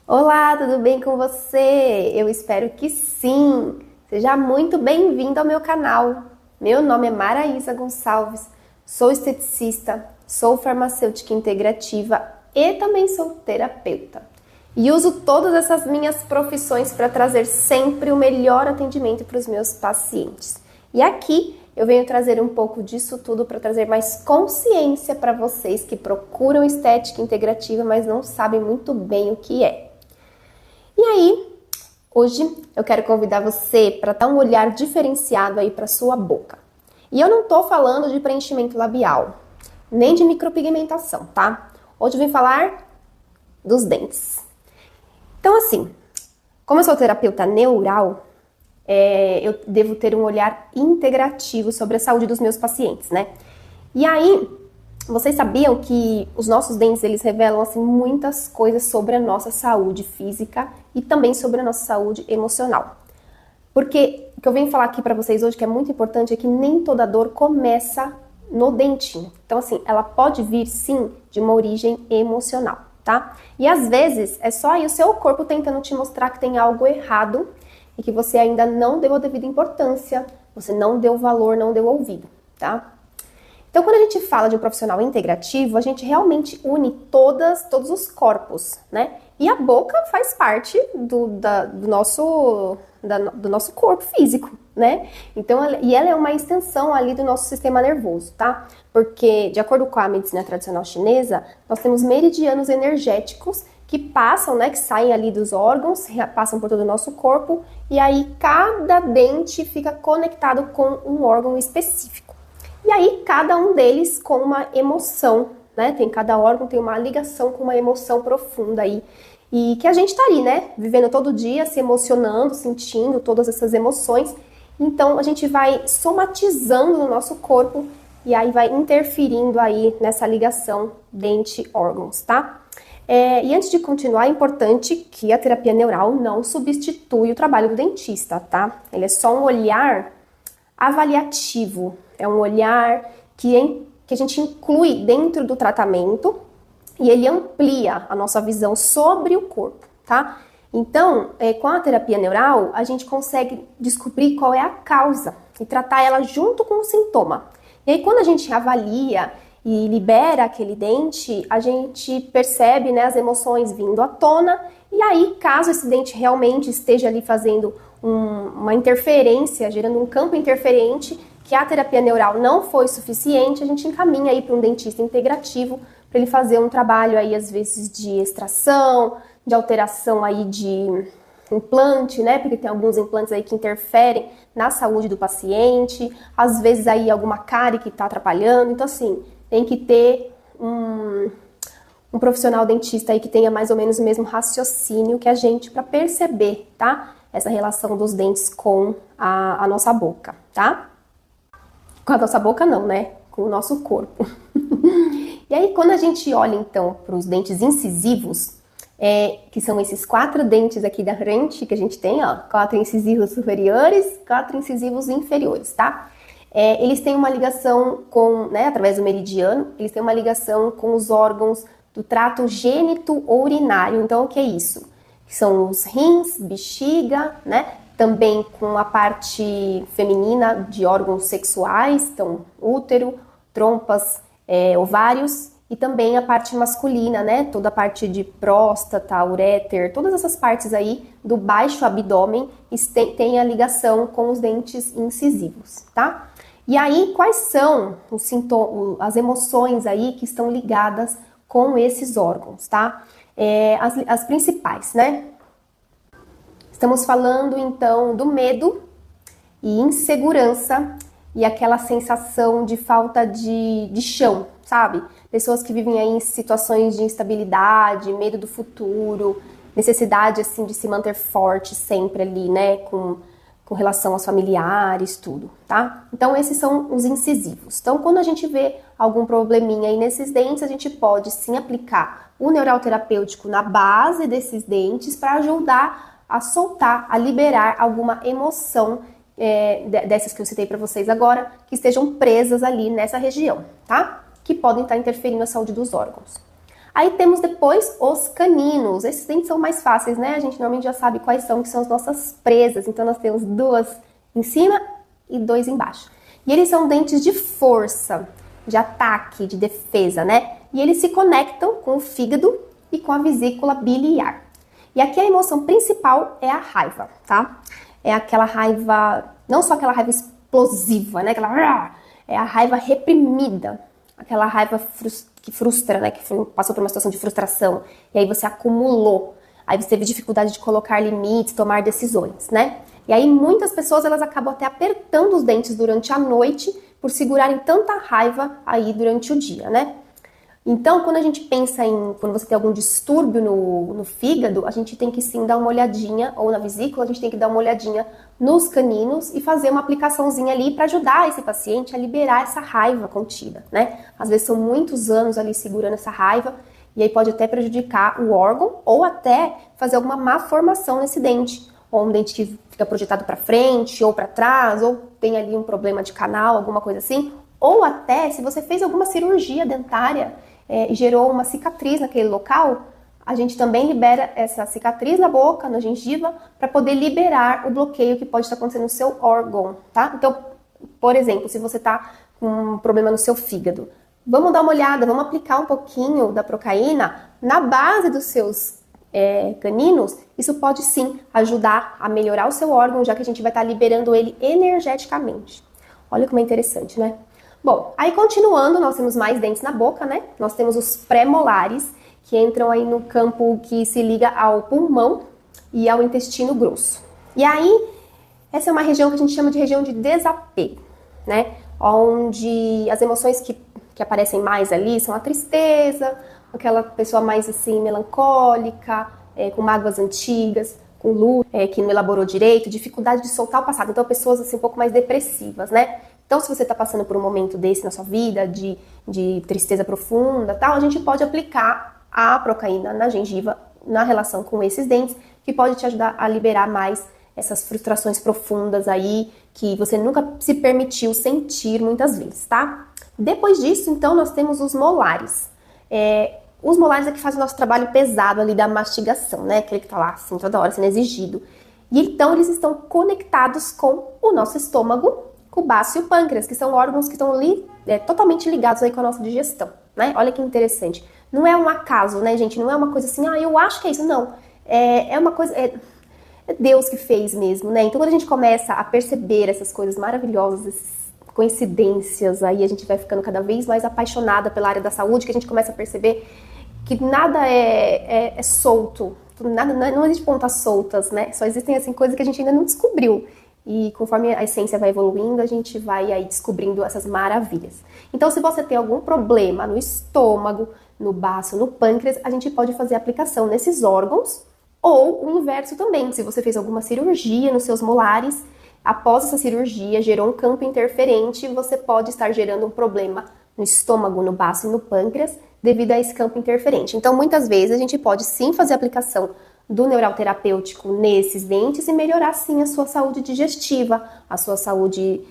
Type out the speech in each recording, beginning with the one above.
Olá, tudo bem com você? Eu espero que sim! Seja muito bem-vindo ao meu canal. Meu nome é Maraísa Gonçalves, sou esteticista, sou farmacêutica integrativa e também sou terapeuta. E uso todas essas minhas profissões para trazer sempre o melhor atendimento para os meus pacientes. E aqui eu venho trazer um pouco disso tudo para trazer mais consciência para vocês que procuram estética integrativa, mas não sabem muito bem o que é. E aí, hoje eu quero convidar você para dar um olhar diferenciado aí para sua boca. E eu não tô falando de preenchimento labial, nem de micropigmentação, tá? Hoje eu vim falar dos dentes. Então, assim, como eu sou terapeuta neural, eu devo ter um olhar integrativo sobre a saúde dos meus pacientes, né? E aí, vocês sabiam que os nossos dentes, eles revelam, assim, muitas coisas sobre a nossa saúde física e também sobre a nossa saúde emocional. Porque o que eu venho falar aqui pra vocês hoje, que é muito importante, é que nem toda dor começa no dentinho. Então, assim, ela pode vir, sim, de uma origem emocional, tá? E às vezes, é só aí o seu corpo tentando te mostrar que tem algo errado e que você ainda não deu a devida importância, você não deu valor, não deu ouvido, tá? Então, quando a gente fala de um profissional integrativo, a gente realmente une todos os corpos, né? E a boca faz parte do nosso corpo físico, né? Então, ela é uma extensão ali do nosso sistema nervoso, tá? Porque, de acordo com a medicina tradicional chinesa, nós temos meridianos energéticos que passam, né? Que saem ali dos órgãos, passam por todo o nosso corpo, e aí cada dente fica conectado com um órgão específico. E aí, cada um deles com uma emoção, né? Cada órgão tem uma ligação com uma emoção profunda aí. E que a gente tá ali, né? Vivendo todo dia, se emocionando, sentindo todas essas emoções. Então, a gente vai somatizando no nosso corpo e aí vai interferindo aí nessa ligação dente-órgãos, tá? E antes de continuar, é importante que a terapia neural não substitui o trabalho do dentista, tá? Ele é só um olhar avaliativo, é um olhar que a gente inclui dentro do tratamento e ele amplia a nossa visão sobre o corpo, tá? Então, com a terapia neural, a gente consegue descobrir qual é a causa e tratar ela junto com o sintoma. E aí, quando a gente avalia e libera aquele dente, a gente percebe, né, as emoções vindo à tona, e aí, caso esse dente realmente esteja ali fazendo uma interferência, gerando um campo interferente, que a terapia neural não foi suficiente, a gente encaminha aí para um dentista integrativo para ele fazer um trabalho aí, às vezes, de extração, de alteração aí de implante, né? Porque tem alguns implantes aí que interferem na saúde do paciente, às vezes aí alguma cárie que está atrapalhando. Então, assim, tem que ter um profissional dentista aí que tenha mais ou menos o mesmo raciocínio que a gente para perceber, tá? Essa relação dos dentes com a nossa boca, tá? Com a nossa boca não, né? Com o nosso corpo. E aí, quando a gente olha, então, para os dentes incisivos, que são esses 4 dentes aqui da frente que a gente tem, ó, 4 incisivos superiores, 4 incisivos inferiores, tá? Eles têm uma ligação com, né, através do meridiano, eles têm uma ligação com os órgãos do trato gênito-urinário. Então, o que é isso? São os rins, bexiga, né? Também com a parte feminina de órgãos sexuais, então útero, trompas, ovários, e também a parte masculina, né? Toda a parte de próstata, uréter, todas essas partes aí do baixo abdômen tem a ligação com os dentes incisivos, tá? E aí, quais são os sintomas, as emoções aí que estão ligadas com esses órgãos, tá? As principais, né? Estamos falando, então, do medo e insegurança e aquela sensação de falta de chão, sabe? Pessoas que vivem aí em situações de instabilidade, medo do futuro, necessidade, assim, de se manter forte sempre ali, né? Com relação aos familiares, tudo, tá? Então, esses são os incisivos. Então, quando a gente vê algum probleminha aí nesses dentes, a gente pode, sim, aplicar o neural terapêutico na base desses dentes para ajudar a soltar, a liberar alguma emoção dessas que eu citei para vocês agora, que estejam presas ali nessa região, tá? Que podem estar interferindo na saúde dos órgãos. Aí temos depois os caninos. Esses dentes são mais fáceis, né? A gente normalmente já sabe quais são, que são as nossas presas. Então nós temos 2 em cima e 2 embaixo. E eles são dentes de força, de ataque, de defesa, né? E eles se conectam com o fígado e com a vesícula biliar. E aqui a emoção principal é a raiva, tá? É aquela raiva, não só aquela raiva explosiva, né? É a raiva reprimida, aquela raiva que frustra, né? Que passou por uma situação de frustração e aí você acumulou, aí você teve dificuldade de colocar limites, tomar decisões, né? E aí muitas pessoas elas acabam até apertando os dentes durante a noite por segurarem tanta raiva aí durante o dia, né? Então, quando a gente pensa quando você tem algum distúrbio no fígado, a gente tem que sim dar uma olhadinha, ou na vesícula, a gente tem que dar uma olhadinha nos caninos e fazer uma aplicaçãozinha ali para ajudar esse paciente a liberar essa raiva contida, né? Às vezes são muitos anos ali segurando essa raiva, e aí pode até prejudicar o órgão, ou até fazer alguma má formação nesse dente, ou um dente que fica projetado para frente, ou para trás, ou tem ali um problema de canal, alguma coisa assim, ou até se você fez alguma cirurgia dentária, e gerou uma cicatriz naquele local, a gente também libera essa cicatriz na boca, na gengiva, para poder liberar o bloqueio que pode estar acontecendo no seu órgão, tá? Então, por exemplo, se você está com um problema no seu fígado, vamos dar uma olhada, vamos aplicar um pouquinho da procaína na base dos seus caninos. Isso pode sim ajudar a melhorar o seu órgão, já que a gente vai estar liberando ele energeticamente. Olha como é interessante, né? Bom, aí continuando, nós temos mais dentes na boca, né? Nós temos os pré-molares, que entram aí no campo que se liga ao pulmão e ao intestino grosso. E aí, essa é uma região que a gente chama de região de desapego, né? Onde as emoções que aparecem mais ali são a tristeza, aquela pessoa mais assim melancólica, com mágoas antigas, com luto, que não elaborou direito, dificuldade de soltar o passado. Então, pessoas assim um pouco mais depressivas, né? Então, se você está passando por um momento desse na sua vida, de tristeza profunda, tal, a gente pode aplicar a procaína na gengiva, na relação com esses dentes, que pode te ajudar a liberar mais essas frustrações profundas aí, que você nunca se permitiu sentir muitas vezes, tá? Depois disso, então, nós temos os molares. Os molares é que fazem o nosso trabalho pesado ali da mastigação, né? Aquele que tá lá, assim, toda hora sendo exigido. E então, eles estão conectados com o nosso estômago, com o baço e o pâncreas, que são órgãos que estão ali totalmente ligados aí com a nossa digestão, né? Olha que interessante. Não é um acaso, né, gente? Não é uma coisa assim, eu acho que é isso. Não. É uma coisa... É Deus que fez mesmo, né? Então, quando a gente começa a perceber essas coisas maravilhosas, essas coincidências, aí a gente vai ficando cada vez mais apaixonada pela área da saúde, que a gente começa a perceber que nada é solto, nada, não existe pontas soltas, né? Só existem, assim, coisas que a gente ainda não descobriu. E conforme a essência vai evoluindo, a gente vai aí descobrindo essas maravilhas. Então, se você tem algum problema no estômago, no baço, no pâncreas, a gente pode fazer aplicação nesses órgãos, ou o inverso também. Se você fez alguma cirurgia nos seus molares, após essa cirurgia gerou um campo interferente, você pode estar gerando um problema no estômago, no baço e no pâncreas, devido a esse campo interferente. Então, muitas vezes, a gente pode sim fazer aplicação do neural terapêutico nesses dentes e melhorar sim a sua saúde digestiva, a sua saúde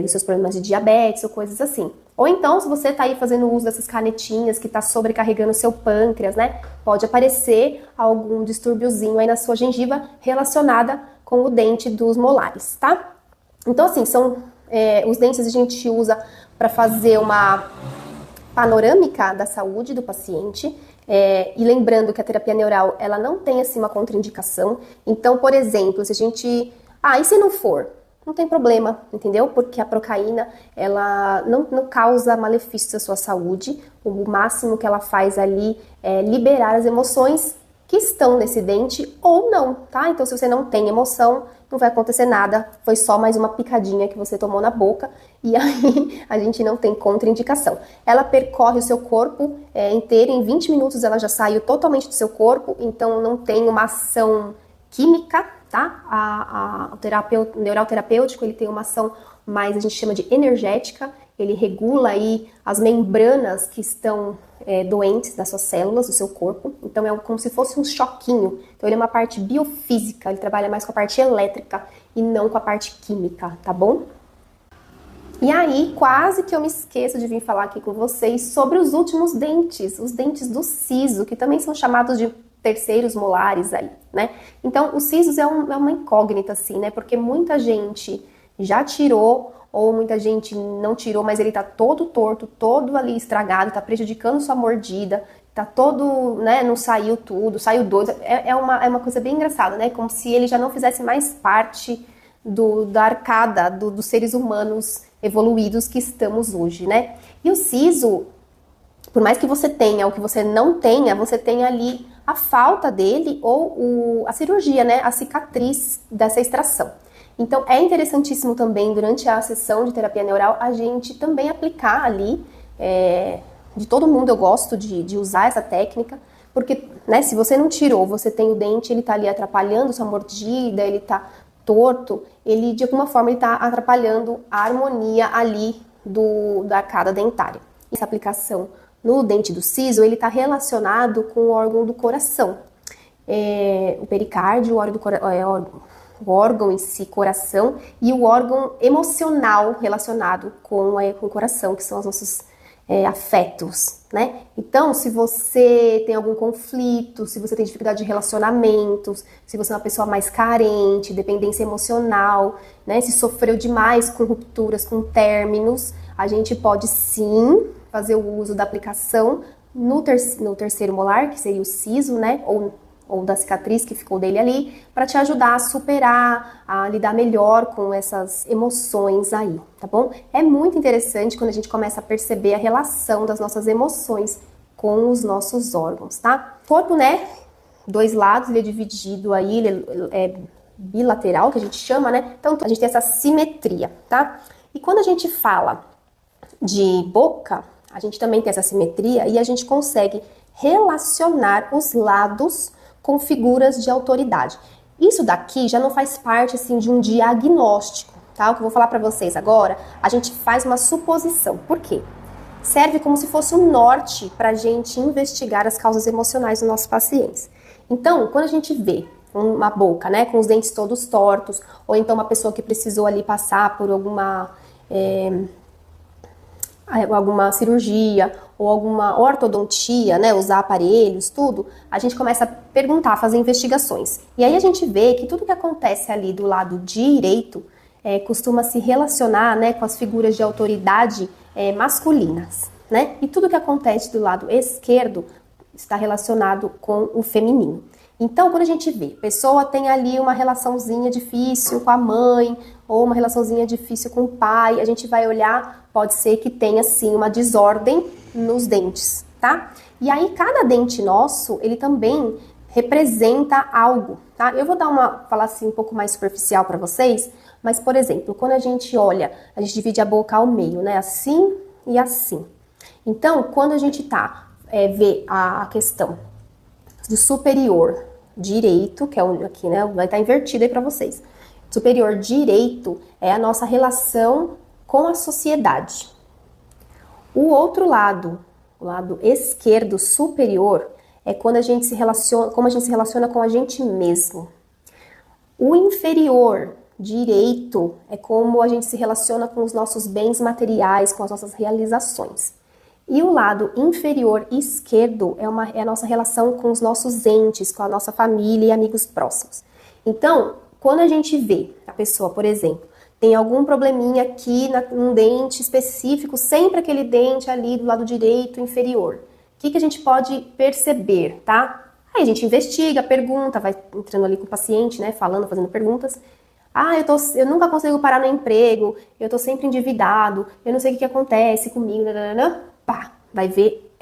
dos seus problemas de diabetes ou coisas assim. Ou então, se você está aí fazendo uso dessas canetinhas que está sobrecarregando o seu pâncreas, né? Pode aparecer algum distúrbiozinho aí na sua gengiva relacionada com o dente dos molares, tá? Então, assim, são os dentes a gente usa para fazer uma panorâmica da saúde do paciente. E lembrando que a terapia neural, ela não tem assim uma contraindicação. Então, por exemplo, se a gente... e se não for? Não tem problema, entendeu? Porque a procaína, ela não causa malefícios à sua saúde. O máximo que ela faz ali é liberar as emoções que estão nesse dente ou não, tá? Então, se você não tem emoção, não vai acontecer nada. Foi só mais uma picadinha que você tomou na boca e aí a gente não tem contraindicação. Ela percorre o seu corpo inteiro, em 20 minutos ela já saiu totalmente do seu corpo, então não tem uma ação química, tá? O neural terapêutico, ele tem uma ação mais, a gente chama de energética, ele regula aí as membranas que estão doentes das suas células, do seu corpo, então é como se fosse um choquinho. Então ele é uma parte biofísica, ele trabalha mais com a parte elétrica e não com a parte química, tá bom? E aí, quase que eu me esqueço de vir falar aqui com vocês sobre os últimos dentes, os dentes do siso, que também são chamados de terceiros molares aí, né? Então, os sisos é uma incógnita, assim, né? Porque muita gente já tirou, ou muita gente não tirou, mas ele tá todo torto, todo ali estragado, tá prejudicando sua mordida, tá todo, né, não saiu tudo, saiu dois, é uma coisa bem engraçada, né? Como se ele já não fizesse mais parte da arcada dos seres humanos evoluídos que estamos hoje, né? E o siso, por mais que você tenha ou que você não tenha, você tem ali a falta dele ou a cirurgia, né? A cicatriz dessa extração. Então, é interessantíssimo também, durante a sessão de terapia neural, a gente também aplicar ali, de todo mundo eu gosto de usar essa técnica, porque, né, se você não tirou, você tem o dente, ele tá ali atrapalhando sua mordida, ele tá torto, ele, de alguma forma, ele tá atrapalhando a harmonia ali da arcada dentária. Essa aplicação no dente do siso, ele tá relacionado com o órgão do coração. O pericárdio, o órgão em si, coração, e o órgão emocional relacionado com o coração, que são os nossos afetos, né? Então, se você tem algum conflito, se você tem dificuldade de relacionamentos, se você é uma pessoa mais carente, dependência emocional, né? Se sofreu demais com rupturas, com términos, a gente pode sim fazer o uso da aplicação no terceiro molar, que seria o siso, né? Ou da cicatriz que ficou dele ali, para te ajudar a superar, a lidar melhor com essas emoções aí, tá bom? É muito interessante quando a gente começa a perceber a relação das nossas emoções com os nossos órgãos, tá? O corpo, né, dois lados, ele é dividido aí, ele é bilateral, que a gente chama, né? Então, a gente tem essa simetria, tá? E quando a gente fala de boca, a gente também tem essa simetria e a gente consegue relacionar os lados com figuras de autoridade. Isso daqui já não faz parte, assim, de um diagnóstico, tá? O que eu vou falar pra vocês agora, a gente faz uma suposição. Por quê? Serve como se fosse um norte pra gente investigar as causas emocionais dos nossos pacientes. Então, quando a gente vê uma boca, né, com os dentes todos tortos, ou então uma pessoa que precisou ali passar por alguma cirurgia ou alguma ortodontia, né, usar aparelhos, tudo, a gente começa a perguntar, fazer investigações. E aí a gente vê que tudo que acontece ali do lado direito costuma se relacionar, né, com as figuras de autoridade masculinas, né? E tudo que acontece do lado esquerdo está relacionado com o feminino. Então, quando a gente vê, a pessoa tem ali uma relaçãozinha difícil com a mãe, ou uma relaçãozinha difícil com o pai, a gente vai olhar, pode ser que tenha, sim, uma desordem nos dentes, tá? E aí, cada dente nosso, ele também representa algo, tá? Eu vou falar assim, um pouco mais superficial para vocês, mas, por exemplo, quando a gente olha, a gente divide a boca ao meio, né? Assim e assim. Então, quando a gente vê a questão do superior direito, que é aqui, né? Vai estar invertido aí para vocês. Superior direito é a nossa relação com a sociedade. O outro lado, o lado esquerdo superior, é quando a gente se relaciona, como a gente se relaciona com a gente mesmo. O inferior direito é como a gente se relaciona com os nossos bens materiais, com as nossas realizações. E o lado inferior esquerdo é a nossa relação com os nossos entes, com a nossa família e amigos próximos. Então, quando a gente vê a pessoa, por exemplo, tem algum probleminha aqui num dente específico, sempre aquele dente ali do lado direito inferior. O que a gente pode perceber, tá? Aí a gente investiga, pergunta, vai entrando ali com o paciente, né, falando, fazendo perguntas. Eu nunca consigo parar no emprego, eu tô sempre endividado, eu não sei o que acontece comigo, pá, vai ver,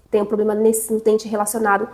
tem um problema no dente relacionado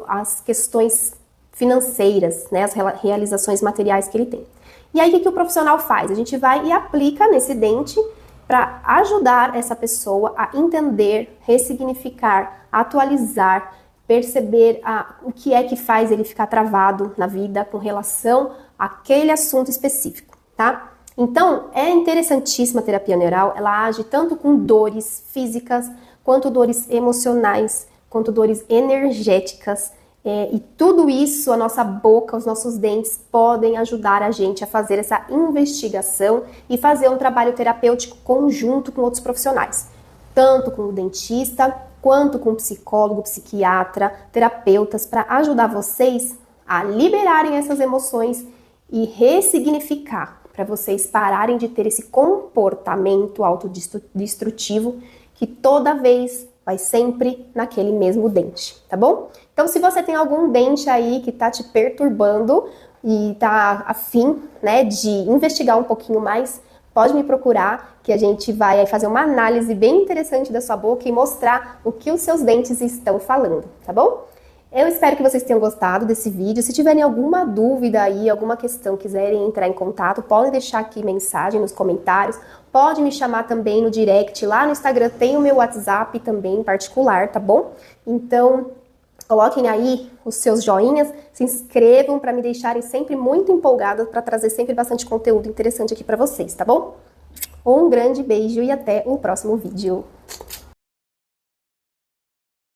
às questões financeiras, né, as realizações materiais que ele tem. E aí, o que o profissional faz? A gente vai e aplica nesse dente para ajudar essa pessoa a entender, ressignificar, atualizar, perceber o que é que faz ele ficar travado na vida com relação àquele assunto específico, tá? Então, é interessantíssima a terapia neural, ela age tanto com dores físicas, quanto dores emocionais, quanto dores energéticas. E tudo isso, a nossa boca, os nossos dentes, podem ajudar a gente a fazer essa investigação e fazer um trabalho terapêutico conjunto com outros profissionais. Tanto com o dentista, quanto com o psicólogo, psiquiatra, terapeutas, para ajudar vocês a liberarem essas emoções e ressignificar, para vocês pararem de ter esse comportamento autodestrutivo que toda vez vai sempre naquele mesmo dente, tá bom? Então, se você tem algum dente aí que tá te perturbando e tá afim, né, de investigar um pouquinho mais, pode me procurar que a gente vai fazer uma análise bem interessante da sua boca e mostrar o que os seus dentes estão falando, tá bom? Eu espero que vocês tenham gostado desse vídeo. Se tiverem alguma dúvida aí, alguma questão, quiserem entrar em contato, podem deixar aqui mensagem nos comentários. Pode me chamar também no direct, lá no Instagram tem o meu WhatsApp também em particular, tá bom? Então, coloquem aí os seus joinhas, se inscrevam para me deixarem sempre muito empolgada para trazer sempre bastante conteúdo interessante aqui para vocês, tá bom? Um grande beijo e até o próximo vídeo.